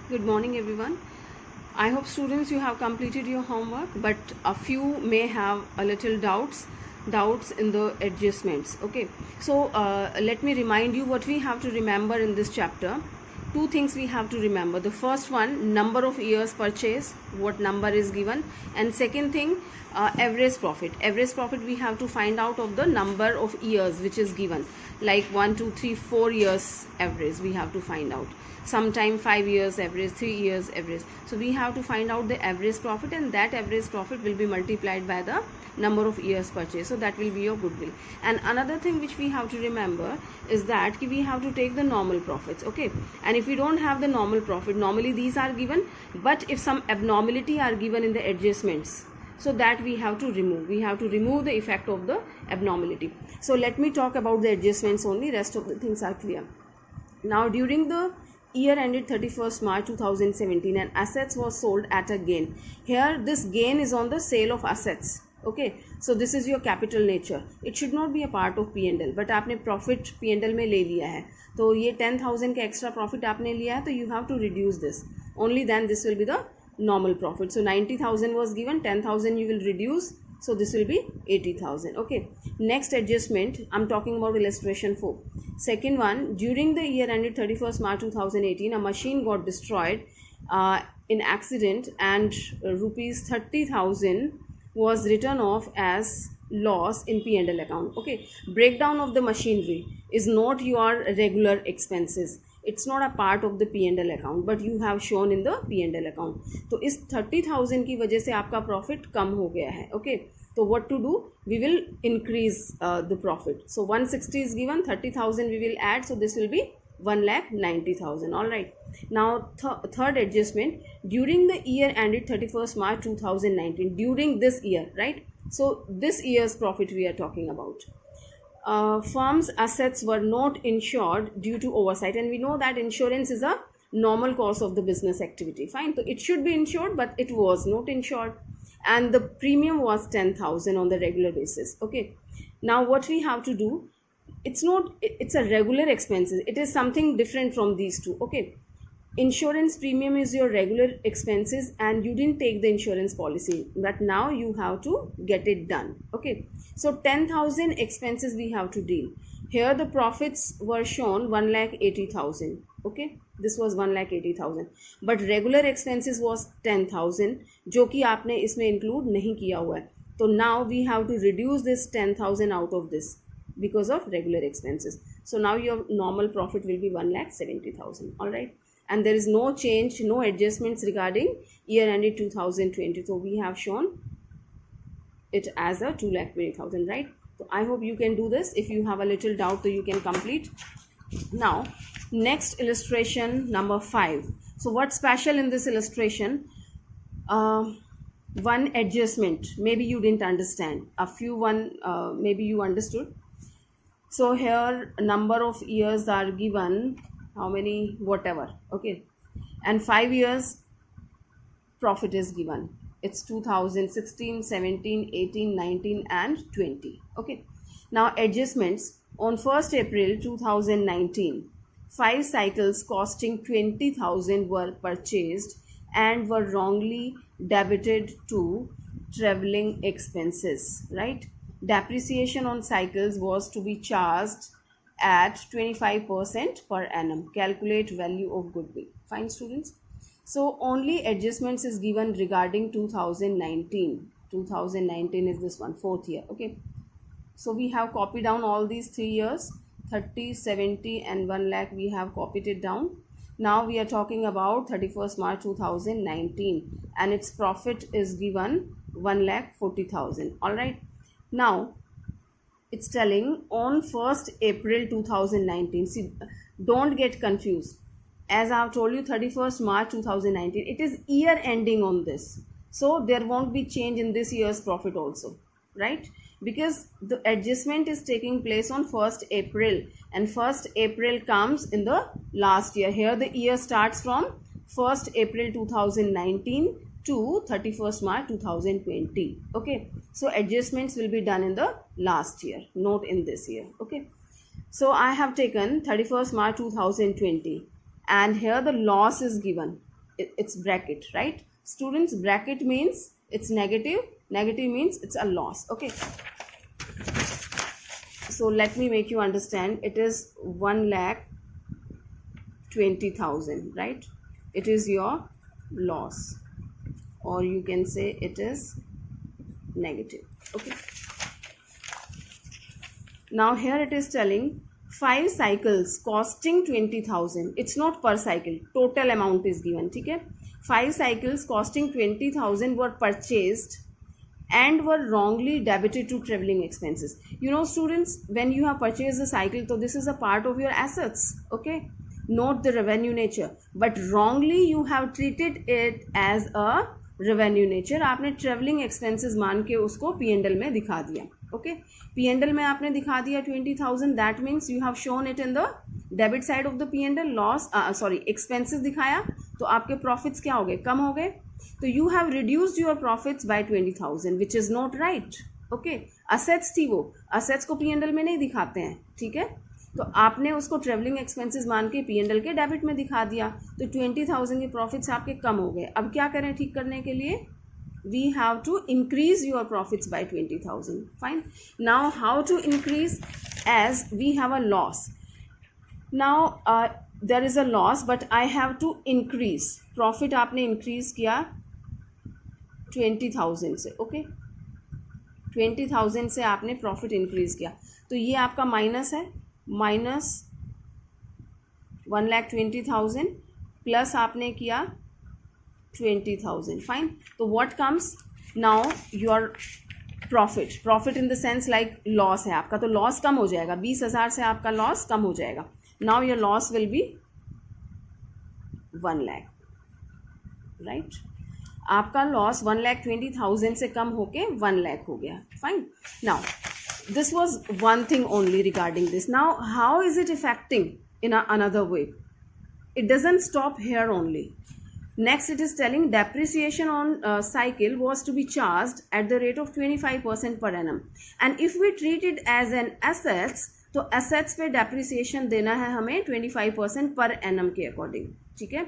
Good morning, everyone. I hope students you have completed your homework, but a few may have a little doubts in the adjustments. Okay, so let me remind you what we have to remember in this chapter. Two things we have to remember. The first one, number of years purchase, what number is given, and second thing, average profit. Average profit we have to find out of the number of years which is given, like 1 2 3 4 years average we have to find out, sometime 5 years average, 3 years average. So we have to find out the average profit, and that average profit will be multiplied by the number of years purchase. So that will be your goodwill. And another thing which we have to remember is that we have to take the normal profits. Okay, and if we don't have the normal profit, normally these are given, but if some abnormality are given in the adjustments, so that we have to remove the effect of the abnormality. So let me talk about the adjustments only, rest of the things are clear. Now, during the year ended 31st March 2017, and assets was sold at a gain. Here this gain is on the sale of assets. Okay, so this is your capital nature. It should not be a part of P&L, but आपने profit P&L में ले लिया है, तो ये 10,000 का extra profit आपने लिया है, तो you have to reduce this. Only then this will be the normal profit. So 90,000 was given, 10,000 you will reduce, so this will be 80,000. Okay, next adjustment I'm talking about illustration 4. Second one, during the year ended 31st March 2018, a machine got destroyed in accident, and rupees 30,000 was written off as loss in P&L account. Okay, breakdown of the machinery is not your regular expenses. It's not a part of the P&L account, but you have shown in the P&L account. तो इस 30,000 की वजह से आपका profit कम हो गया है. Okay, so what to do? We will increase the profit. So 160 is given, 30,000 we will add, so this will be 1,90,000. All right. Now third adjustment, during the year ended 31st March 2019, during this year, right? So this year's profit we are talking about. Firm's assets were not insured due to oversight, and we know that insurance is a normal course of the business activity. Fine, so it should be insured, but it was not insured, and the premium was 10,000 on the regular basis. Okay, now what we have to do, it's a regular expenses, it is something different from these two. Okay, insurance premium is your regular expenses, and you didn't take the insurance policy, but now you have to get it done. Okay, so 10,000 expenses we have to deal. Here the profits were shown 1,80,000. Okay, this was 1,80,000, but regular expenses was 10,000, जो कि आपने इसमें include नहीं किया हुआ है. So now we have to reduce this 10,000 out of this because of regular expenses. So now your normal profit will be 1,70,000. All right, and there is no change, no adjustments regarding year ended 2020. So we have shown it as a 2,20,000, right? So I hope you can do this. If you have a little doubt, so you can complete. Now next illustration number 5. So what's special in this illustration? One adjustment maybe you didn't understand, a few one maybe you understood. So here number of years are given, how many, whatever. Okay, and 5 years profit is given. It's 2016, 17, 18, 19 and 20. Okay, now adjustments. On 1st April 2019, 5 cycles costing 20,000 were purchased and were wrongly debited to traveling expenses, right? Depreciation on cycles was to be charged at 25% per annum. Calculate value of goodwill. Fine, students. So only adjustments is given regarding 2019. 2019 is this one, 4th year. Okay, so we have copied down all these 3 years, 30, 70 and 1 lakh. We have copied it down. Now we are talking about 31st March 2019, and its profit is given 1,40,000. All right, now it's telling on 1st April 2019. See, don't get confused. As I have told you, 31st March 2019, it is year ending on this, so there won't be change in this year's profit also, right? Because the adjustment is taking place on 1st April, and 1st April comes in the last year. Here the year starts from 1st April 2019 to 31st March 2020. Okay, so adjustments will be done in the last year, not in this year. Okay, so I have taken 31st March 2020, and here the loss is given. its bracket, right? Students, bracket means it's negative, negative means it's a loss. Okay, so let me make you understand. It is 1,20,000, right? It is your loss, or you can say it is negative. Okay, now here it is telling 5 cycles costing 20,000. It's not per cycle, total amount is given. ठीक है, 5 cycles costing 20,000 were purchased and were wrongly debited to traveling expenses. You know students, when you have purchased a cycle, so this is a part of your assets. Okay, not the revenue nature, but wrongly you have treated it as a revenue nature. आपने traveling expenses मान के उसको P&L में दिखा दिया. Okay, P&L में आपने दिखा दिया 20,000. That means you have shown it in the debit side of the P&L. Loss expenses दिखाया तो आपके प्रॉफिट्स क्या हो गए, कम हो गए. तो you have reduced your profits by 20,000 which is not right. Okay, assets थी, वो असेट्स को P&L में नहीं दिखाते हैं. ठीक है, तो आपने उसको ट्रेवलिंग एक्सपेंसेस मान के P&L के डेबिट में दिखा दिया, तो 20,000 के प्रॉफिट्स आपके कम हो गए. अब क्या करें ठीक करने के लिए? We have to increase your profits by 20,000. Fine. Now how to increase? As we have a loss. Now there is a loss, but I have to increase. Profit आपने increase किया 20,000 से. Okay, 20,000 से आपने profit increase किया, तो ये आपका minus है. माइनस 1,20,000 प्लस आपने किया 20,000. फाइन. तो what comes now? Your profit in the sense like loss है आपका, तो लॉस कम हो जाएगा. 20,000 से आपका लॉस कम हो जाएगा. Now your loss will be 1 lakh, right? आपका लॉस 1,20,000 से कम होके 1 लाख हो गया. Fine. Now this was one thing only regarding this. Now how is it affecting in another way? It doesn't stop here only. Next it is telling depreciation on cycle was to be charged at the rate of 25% per annum, and if we treat it as an assets, तो assets पे depreciation देना है हमें 25% per annum के according. ठीक है,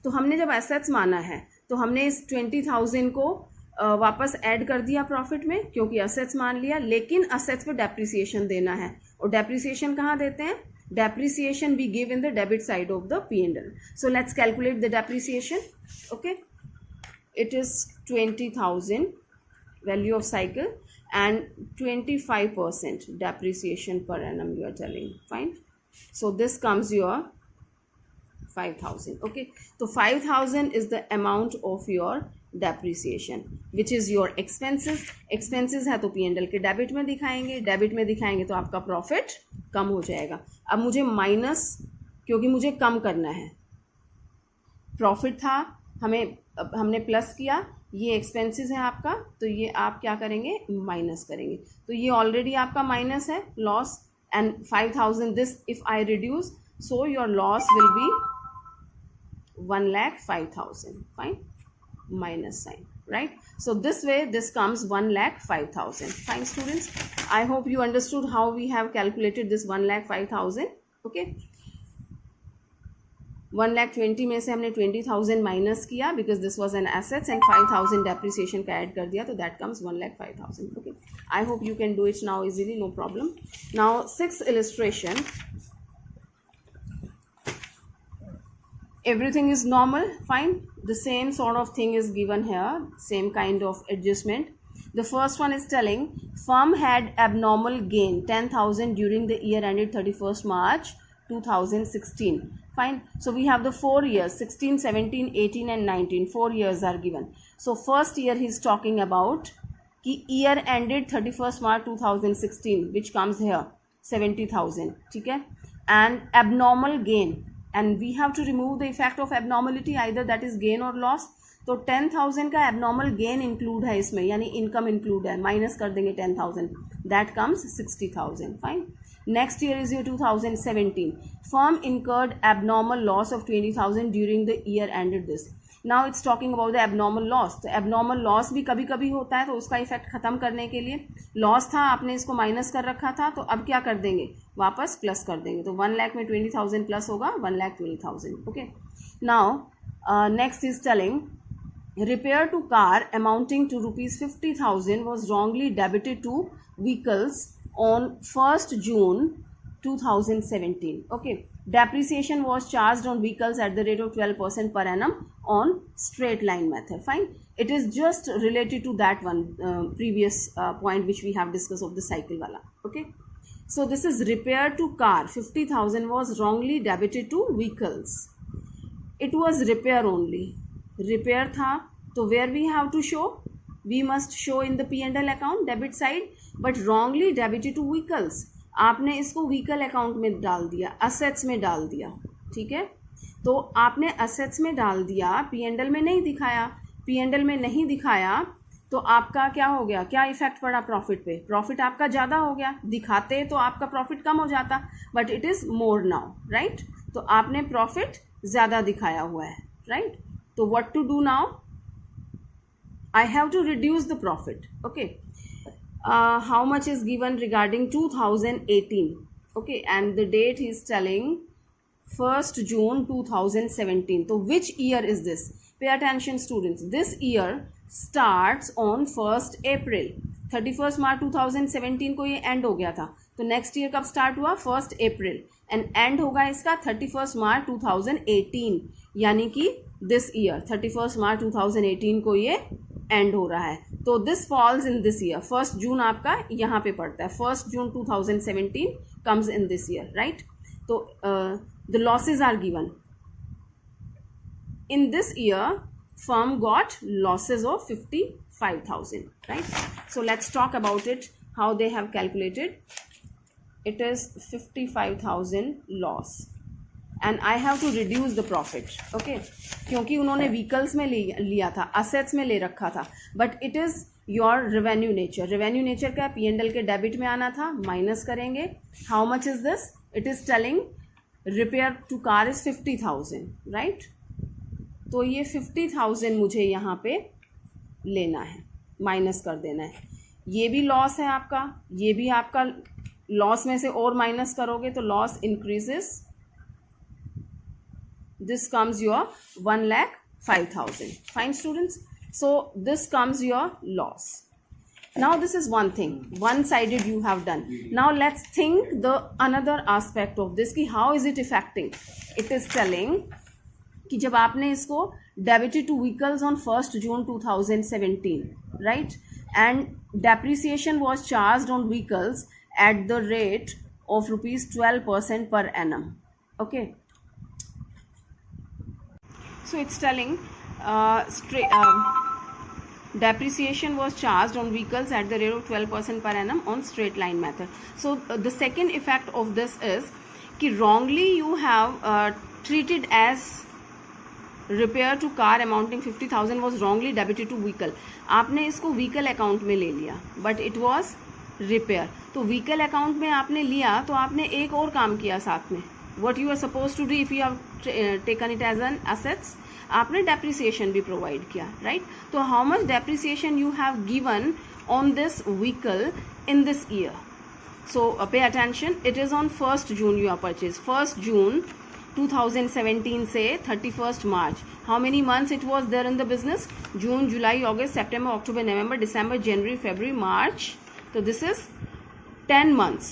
तो हमने जब assets माना है तो हमने इस 20,000 को वापस ऐड कर दिया प्रॉफिट में, क्योंकि असेट्स मान लिया, लेकिन असेट्स पे डेप्रिसिएशन देना है. और डेप्रिसिएशन कहाँ देते हैं? Depreciation we give in the debit side of the P&L. So let's calculate the depreciation. Okay, it is 20,000 value of cycle and 25% depreciation per annum you are telling. Fine. So this comes your 5,000. Okay, so 5,000 is the amount of your depreciation which is your expenses. expenses है तो P&L के debit में दिखाएंगे, debit में दिखाएंगे तो आपका profit कम हो जाएगा. अब मुझे माइनस, क्योंकि मुझे कम करना है. प्रॉफिट था, हमने प्लस किया, ये एक्सपेंसेस है आपका, तो ये आप क्या करेंगे? माइनस करेंगे. तो ये ऑलरेडी आपका माइनस है loss, and 5,000 this if I reduce, so your loss will be 1,05,000. Fine. minus sign, right? So this way this comes 1,05,000. Fine students, I hope you understood how we have calculated this 1,05,000. Okay, 1,20,000 में से हमने 20,000 minus किया because this was an assets, and 5,000 depreciation का add कर दिया, तो that comes 1,05,000. Okay, I hope you can do it now easily, no problem. Now 6th illustration. Everything is normal, fine. The same sort of thing is given here, same kind of adjustment. The first one is telling firm had abnormal gain 10,000 during the year ended 31st March 2016. Fine. So we have the 4 years, 16, 17, 18 and 19. 4 years are given. So first year he is talking about कि year ended 31st March 2016, which comes here 70,000. ठीक है, and abnormal gain. And we have to remove the effect of abnormality, either that is gain or loss. तो 10,000 का abnormal gain include है इसमें, यानी income include है, minus कर देंगे 10,000, that comes 60,000. Fine. Next year is your 2017. Firm incurred abnormal loss of 20,000 during the year ended this. Now it's talking about the abnormal loss. तो abnormal loss भी कभी कभी होता है, तो उसका इफेक्ट खत्म करने के लिए, लॉस था आपने इसको माइनस कर रखा था, तो अब क्या कर देंगे? वापस प्लस कर देंगे. तो 1 लाख में 20,000 प्लस होगा 1,20,000. Okay, now Next is telling repair to car amounting to rupees 50,000 was wrongly debited to vehicles on 1st June 2017. Okay, depreciation was charged on vehicles at the rate of 12% per annum on straight line method. Fine, it is just related to that one previous point which we have discussed of the cycle wala. Okay, so this is repair to car, 50,000 was wrongly debited to vehicles. It was repair only, repair था तो where we have to show, we must show in the P&L account debit side, but wrongly debited to vehicles, आपने इसको vehicle account में डाल दिया, assets में डाल दिया. ठीक है, तो आपने असेट्स में डाल दिया, P&L में नहीं दिखाया. P&L में नहीं दिखाया तो आपका क्या हो गया, क्या इफेक्ट पड़ा प्रॉफिट पे, प्रॉफिट आपका ज़्यादा हो गया. दिखाते तो आपका प्रॉफिट कम हो जाता, but it is more now, right. तो आपने प्रॉफिट ज़्यादा दिखाया हुआ है, राइट. तो what to do now, I have to reduce the profit. Okay, how much is given regarding 2018? Okay, and the date is telling 1st June 2017. So which year is this? Pay attention students, this year starts on 1st April. 31st March 2017 को ये end हो गया था, तो next year कब start हुआ, 1st April, and and होगा इसका 31st March 2018, यानी कि दिस ईयर 31st March 2018 को ये एंड हो रहा है. तो this falls in this year. 1st June आपका यहाँ पे पड़ता है, 1st June 2017 comes in this year, right. तो the losses are given. In this year firm got losses of 55,000, right. So let's talk about it, how they have calculated. It is 55,000 loss and I have to reduce the profit. Okay, क्योंकि उन्होंने vehicles में लिया था, assets में ले रखा था, but it is your revenue nature. revenue nature का P&L के डेबिट में आना था, माइनस करेंगे. how much is this? it is telling repair to car is 50,000, right. तो ये 50,000 मुझे यहाँ पे लेना है, माइनस कर देना है. ये भी लॉस है आपका, ये भी आपका लॉस में से और माइनस करोगे तो loss increases. This comes your 1,05,000. Fine students, so this comes your loss. Now this is one thing, one-sided you have done. Now let's think the another aspect of this, कि how is it affecting. It is telling कि जब आपने इसको debited two vehicles on 1st June 2017, right, and depreciation was charge on vehicles at the rate of ₹12% per annum. Okay, so it's telling depreciation was charged on vehicles at the rate of 12% per annum on straight line method. So the second effect of this is कि wrongly you have treated as repair to car amounting 50,000 was wrongly debited to vehicle. आपने इसको vehicle account में ले लिया, but it was repair. तो vehicle account में आपने लिया तो आपने एक और काम किया साथ में. What you are suppose to do if you have taken it as an assets, आपने डेप्रिसिएशन भी प्रोवाइड किया, राइट. तो how much depreciation you have given on this vehicle in this year. So pay attention, it is on 1st June you are purchase. 1st June 2017 से 31st March. How many months it was there in the business? June, July, August, September, October, November, December, January, February, March. So this is 10 months.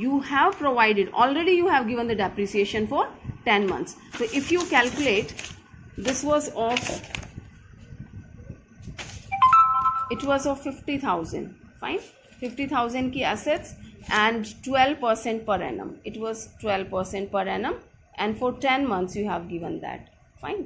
You have provided, already you have given the depreciation for 10 months. So if you calculate, this was of, it was of 50,000. Fine. 50,000 की assets and 12% per annum. It was 12% per annum. And for 10 months you have given that. Fine.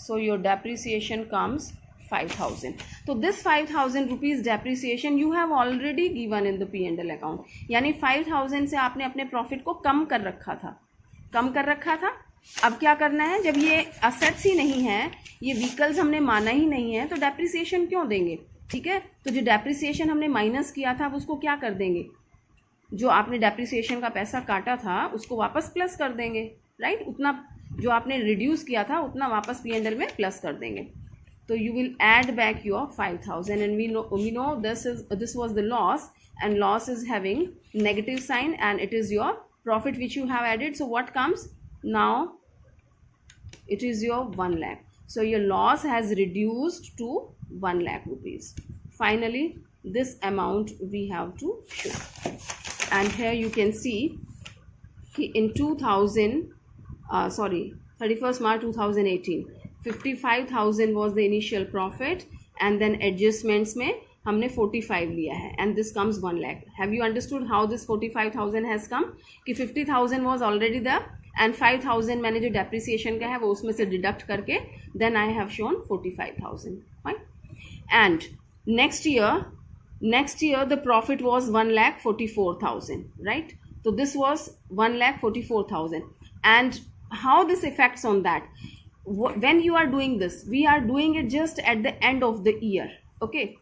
So your depreciation comes 5,000. So this 5,000 rupees depreciation you have already given in the P&L account. यानी 5,000 से आपने अपने profit को कम कर रखा था. अब क्या करना है, जब ये असेट्स ही नहीं है, ये व्हीकल्स हमने माना ही नहीं है, तो डेप्रिसिएशन क्यों देंगे. ठीक है, तो जो डेप्रिसिएशन हमने माइनस किया था उसको क्या कर देंगे, जो आपने डेप्रिसिएशन का पैसा काटा था उसको वापस प्लस कर देंगे, राइट. उतना जो आपने रिड्यूस किया था उतना वापस P&L में प्लस कर देंगे. तो you will add back your 5,000 and we know this was the loss and loss is having negative sign and it is your profit which you have added. So what comes now, it is your 1 lakh. So your loss has reduced to 1 lakh rupees. Finally, this amount we have to show. And here you can see in 31st March 2018, 55,000 was the initial profit, and then adjustments में हमने 45 लिया है, and this comes 1 lakh. Have you understood how this 45,000 has come? कि 50,000 was already there and 5,000 मैंने जो depreciation का है वो उसमें से deduct करके then I have shown 45,000. Fine. And next year the profit was 1,44,000, right? So this was 1,44,000. And how this affects on that? When you are doing this, we are doing it just at the end of the year. Okay.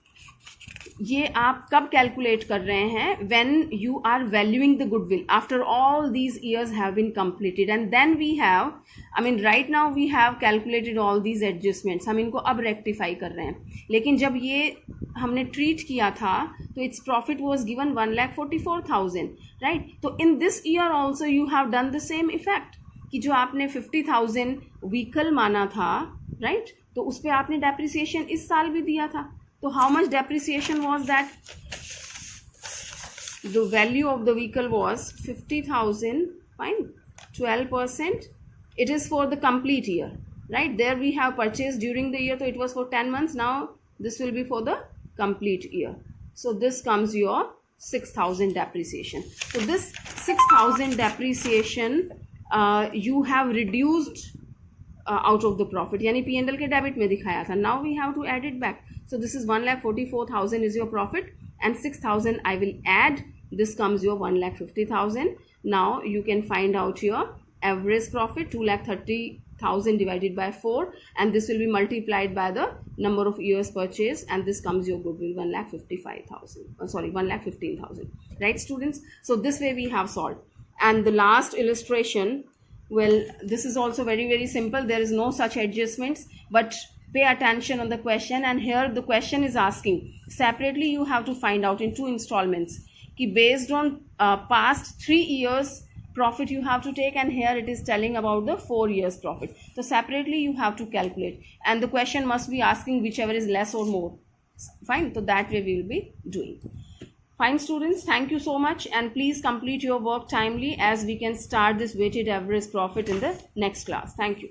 ये आप कब calculate कर रहे हैं? when you are valuing the goodwill after all these years have been completed, and then we have, I mean right now we have calculated all these adjustments. हम इनको अब rectify कर रहे हैं, लेकिन जब ये हमने ट्रीट किया था तो its profit was given 1,44,000, right? तो in this year also you have done the same effect कि जो आपने 50,000 व्हीकल माना था, राइट? तो उस पर आपने डेप्रिसिएशन इस साल भी दिया था. So how much depreciation was that? The value of the vehicle was 50,000, fine, 12%. It is for the complete year, right? There we have purchased during the year, so it was for 10 months. Now this will be for the complete year. So this comes your 6,000 depreciation. So this 6,000 depreciation you have reduced out of the profit. यानी P&L के debit में दिखाया था. Now we have to add it back. So this is 1,44,000 is your profit, and 6,000 I will add. This comes your 1,50,000. Now you can find out your average profit, 2,30,000 divided by 4, and this will be multiplied by the number of years purchased, and this comes your goodwill 1,55,000. 1,15,000. Right, students? So this way we have solved. And the last illustration, well, this is also very, very simple. There is no such adjustments, but pay attention on the question. And here the question is asking separately, you have to find out in 2 installments कि based on past 3 years profit you have to take, and here it is telling about the 4 years profit. So separately you have to calculate, and the question must be asking whichever is less or more. Fine. So that way we will be doing. Fine, students, thank you so much, and please complete your work timely as we can start this weighted average profit in the next class. Thank you.